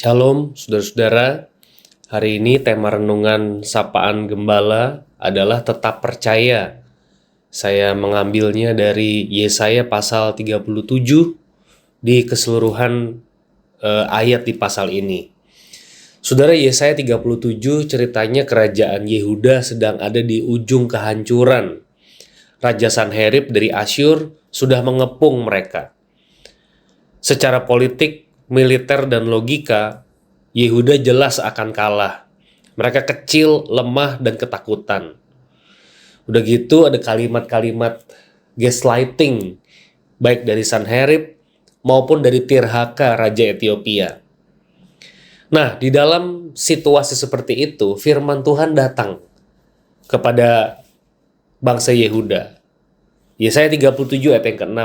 Shalom, saudara-saudara. Hari ini tema renungan Sapaan Gembala adalah tetap percaya. Saya mengambilnya dari Yesaya pasal 37 di keseluruhan ayat di pasal ini. Saudara, Yesaya 37 ceritanya kerajaan Yehuda sedang ada di ujung kehancuran. Raja Sanherib dari Asyur sudah mengepung mereka. Secara politik, militer, dan logika, Yehuda jelas akan kalah. Mereka kecil, lemah, dan ketakutan. Udah gitu ada kalimat-kalimat gaslighting, baik dari Sanherib maupun dari Tirhaka, Raja Ethiopia. Nah, di dalam situasi seperti itu, firman Tuhan datang kepada bangsa Yehuda. Yesaya 37 ayat yang ke-6.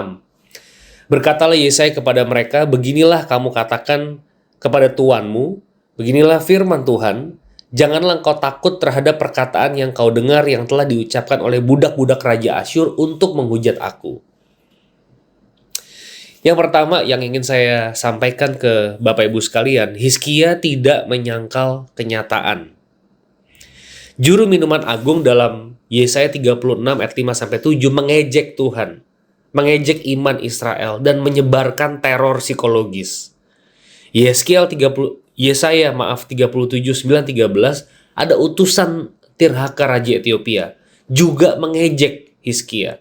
Berkatalah Yesaya kepada mereka, beginilah kamu katakan kepada tuanmu, beginilah firman Tuhan, janganlah engkau takut terhadap perkataan yang kau dengar yang telah diucapkan oleh budak-budak Raja Asyur untuk menghujat aku. Yang pertama yang ingin saya sampaikan ke Bapak Ibu sekalian, Hizkia tidak menyangkal kenyataan. Juru minuman agung dalam Yesaya 36 ayat 5-7 mengejek Tuhan, mengejek iman Israel, dan menyebarkan teror psikologis. Yesaya 37, 9-13 ada utusan Tirhaka Raja Ethiopia juga mengejek Hizkia.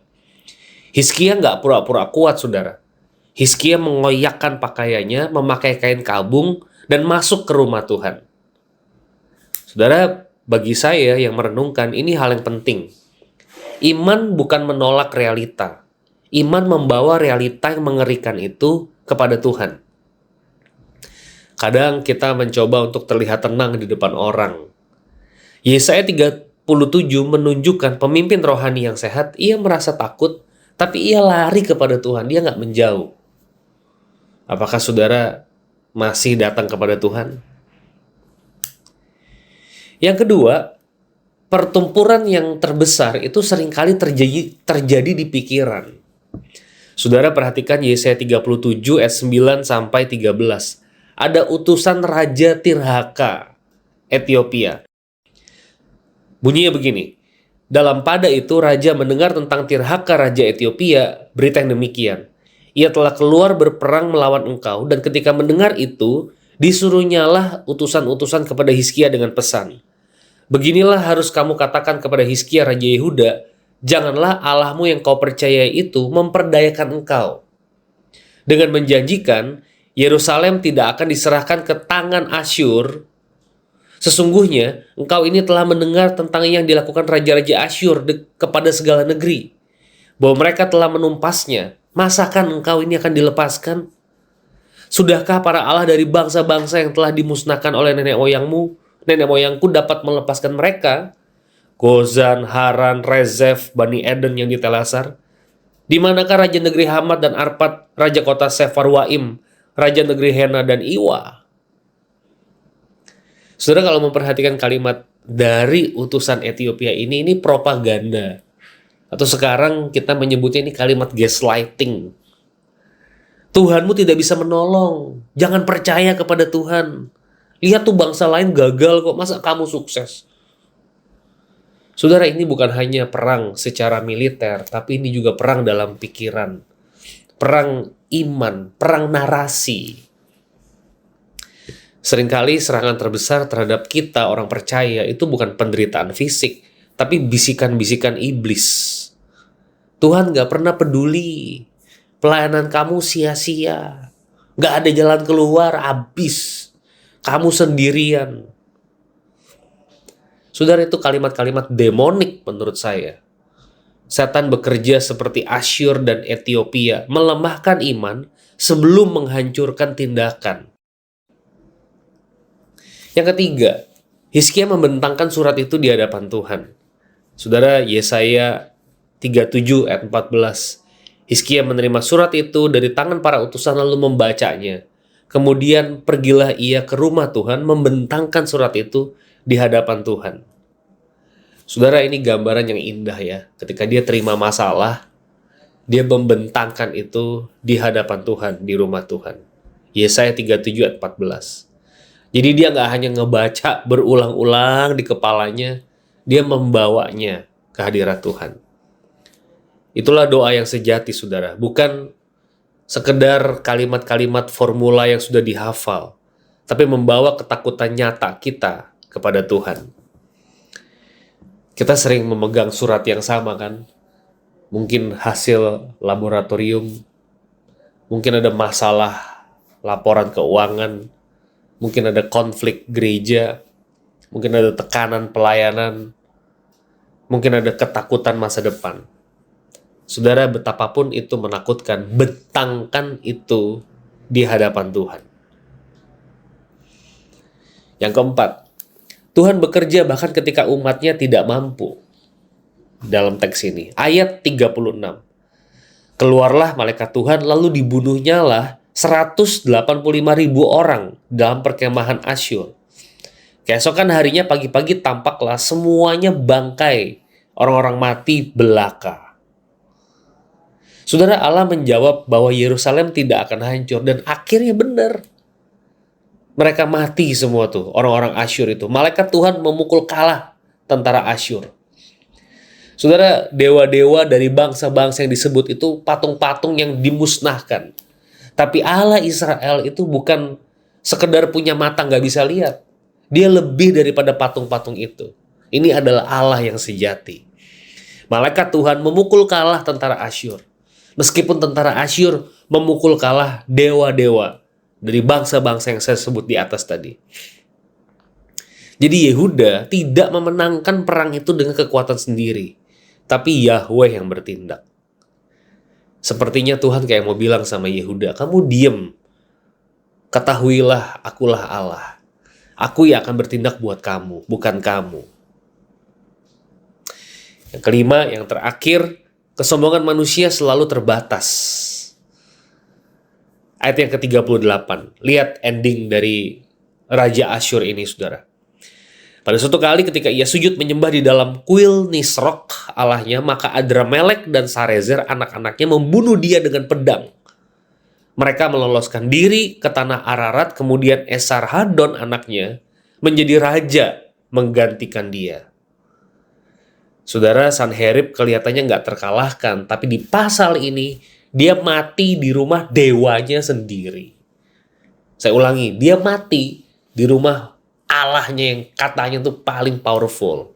Hizkia nggak pura-pura kuat, saudara. Hizkia mengoyakkan pakaiannya, memakai kain kabung, dan masuk ke rumah Tuhan. Saudara, bagi saya yang merenungkan, ini hal yang penting. Iman bukan menolak realita. Iman membawa realita yang mengerikan itu kepada Tuhan. Kadang kita mencoba untuk terlihat tenang di depan orang. Yesaya 37 menunjukkan pemimpin rohani yang sehat, ia merasa takut, tapi ia lari kepada Tuhan, dia nggak menjauh. Apakah saudara masih datang kepada Tuhan? Yang kedua, pertempuran yang terbesar itu seringkali terjadi di pikiran. Saudara perhatikan Yesaya 37 ayat 9-13. Ada utusan Raja Tirhaka, Ethiopia. Bunyinya begini. Dalam pada itu raja mendengar tentang Tirhaka Raja Ethiopia, berita yang demikian. Ia telah keluar berperang melawan engkau, dan ketika mendengar itu, disuruhnyalah utusan-utusan kepada Hizkia dengan pesan. Beginilah harus kamu katakan kepada Hizkia Raja Yehuda, janganlah Allahmu yang kau percayai itu memperdayakan engkau. Dengan menjanjikan, Yerusalem tidak akan diserahkan ke tangan Asyur. Sesungguhnya, engkau ini telah mendengar tentang yang dilakukan raja-raja Asyur kepada segala negeri, bahwa mereka telah menumpasnya. Masakan engkau ini akan dilepaskan? Sudahkah para Allah dari bangsa-bangsa yang telah dimusnahkan oleh nenek moyangku dapat melepaskan mereka? Gozan, Haran, Rezef, Bani Eden yang di Telasar? Di manakah raja negeri Hamat dan Arpad, raja kota Sefarwaim, raja negeri Hena dan Iwa? Saudara, kalau memperhatikan kalimat dari utusan Ethiopia ini propaganda. Atau sekarang kita menyebutnya ini kalimat gaslighting. Tuhanmu tidak bisa menolong. Jangan percaya kepada Tuhan. Lihat tuh bangsa lain gagal kok, masa kamu sukses? Saudara, ini bukan hanya perang secara militer, tapi ini juga perang dalam pikiran. Perang iman, perang narasi. Seringkali serangan terbesar terhadap kita, orang percaya, itu bukan penderitaan fisik, tapi bisikan-bisikan iblis. Tuhan gak pernah peduli. Pelayanan kamu sia-sia. Gak ada jalan keluar, habis. Kamu sendirian. Saudara, itu kalimat-kalimat demonik menurut saya. Setan bekerja seperti Asyur dan Ethiopia, melemahkan iman sebelum menghancurkan tindakan. Yang ketiga, Hizkia membentangkan surat itu di hadapan Tuhan. Saudara, Yesaya 37 ayat 14. Hizkia menerima surat itu dari tangan para utusan lalu membacanya. Kemudian pergilah ia ke rumah Tuhan, membentangkan surat itu di hadapan Tuhan. Saudara, ini gambaran yang indah ya. Ketika dia terima masalah, dia membentangkan itu di hadapan Tuhan, di rumah Tuhan. Yesaya 37 ayat 14. Jadi dia nggak hanya ngebaca berulang-ulang di kepalanya, dia membawanya ke hadirat Tuhan. Itulah doa yang sejati, saudara. Bukan sekedar kalimat-kalimat formula yang sudah dihafal, tapi membawa ketakutan nyata kita kepada Tuhan. Kita sering memegang surat yang sama kan? Mungkin hasil laboratorium, mungkin ada masalah laporan keuangan, mungkin ada konflik gereja, mungkin ada tekanan pelayanan, mungkin ada ketakutan masa depan. Saudara, betapapun itu menakutkan, bentangkan itu di hadapan Tuhan. Yang keempat, Tuhan bekerja bahkan ketika umatnya tidak mampu. Dalam teks ini, ayat 36. Keluarlah malaikat Tuhan, lalu dibunuhnya lah 185.000 orang dalam perkemahan Asyur. Keesokan harinya pagi-pagi tampaklah semuanya bangkai, orang-orang mati belaka. Saudara, Allah menjawab bahwa Yerusalem tidak akan hancur, dan akhirnya benar. Mereka mati semua tuh, orang-orang Asyur itu. Malaikat Tuhan memukul kalah tentara Asyur. Saudara, dewa-dewa dari bangsa-bangsa yang disebut itu patung-patung yang dimusnahkan. Tapi Allah Israel itu bukan sekedar punya mata nggak bisa lihat. Dia lebih daripada patung-patung itu. Ini adalah Allah yang sejati. Malaikat Tuhan memukul kalah tentara Asyur. Meskipun tentara Asyur memukul kalah dewa-dewa dari bangsa-bangsa yang saya sebut di atas tadi. Jadi Yehuda tidak memenangkan perang itu dengan kekuatan sendiri, tapi Yahweh yang bertindak. Sepertinya Tuhan kayak mau bilang sama Yehuda, kamu diem. Ketahuilah, akulah Allah. Aku yang akan bertindak buat kamu, bukan kamu. Yang kelima, yang terakhir, kesombongan manusia selalu terbatas. Ayat yang ke-38. Lihat ending dari Raja Asyur ini, saudara. Pada suatu kali ketika ia sujud menyembah di dalam kuil Nisrok allahnya, maka Adramelek dan Sarezer anak-anaknya membunuh dia dengan pedang. Mereka meloloskan diri ke tanah Ararat, kemudian Esarhadon anaknya menjadi raja menggantikan dia. Saudara, Sanherib kelihatannya nggak terkalahkan, tapi di pasal ini dia mati di rumah dewanya sendiri. Saya ulangi, dia mati di rumah Allahnya yang katanya tuh paling powerful.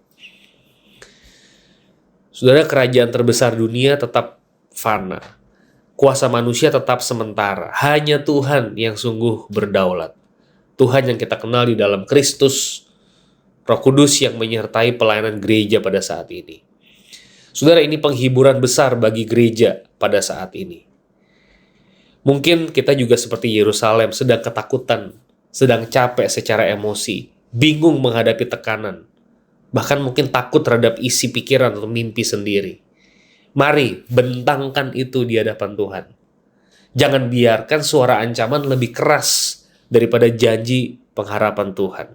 Saudara, kerajaan terbesar dunia tetap fana. Kuasa manusia tetap sementara. Hanya Tuhan yang sungguh berdaulat. Tuhan yang kita kenal di dalam Kristus, Roh Kudus yang menyertai pelayanan gereja pada saat ini. Saudara, ini penghiburan besar bagi gereja pada saat ini. Mungkin kita juga seperti Yerusalem, sedang ketakutan, sedang capek secara emosi, bingung menghadapi tekanan, bahkan mungkin takut terhadap isi pikiran atau mimpi sendiri. Mari bentangkan itu di hadapan Tuhan. Jangan biarkan suara ancaman lebih keras daripada janji pengharapan Tuhan.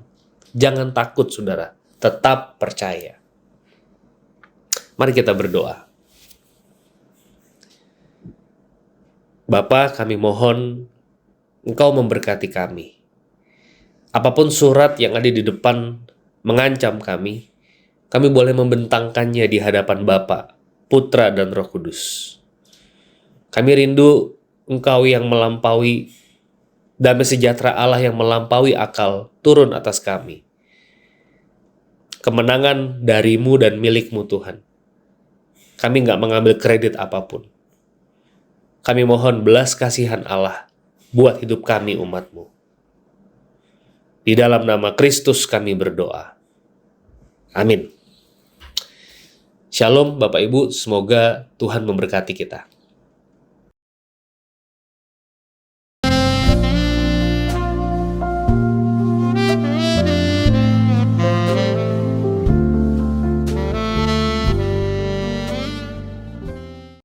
Jangan takut, saudara. Tetap percaya. Mari kita berdoa. Bapa, kami mohon Engkau memberkati kami. Apapun surat yang ada di depan mengancam kami boleh membentangkannya di hadapan Bapa, Putra, dan Roh Kudus. Kami rindu Engkau yang melampaui, damai sejahtera Allah yang melampaui akal turun atas kami. Kemenangan darimu dan milikmu, Tuhan. Kami nggak mengambil kredit apapun. Kami mohon belas kasihan Allah buat hidup kami umat-Mu. Di dalam nama Kristus kami berdoa. Amin. Shalom Bapak Ibu, semoga Tuhan memberkati kita.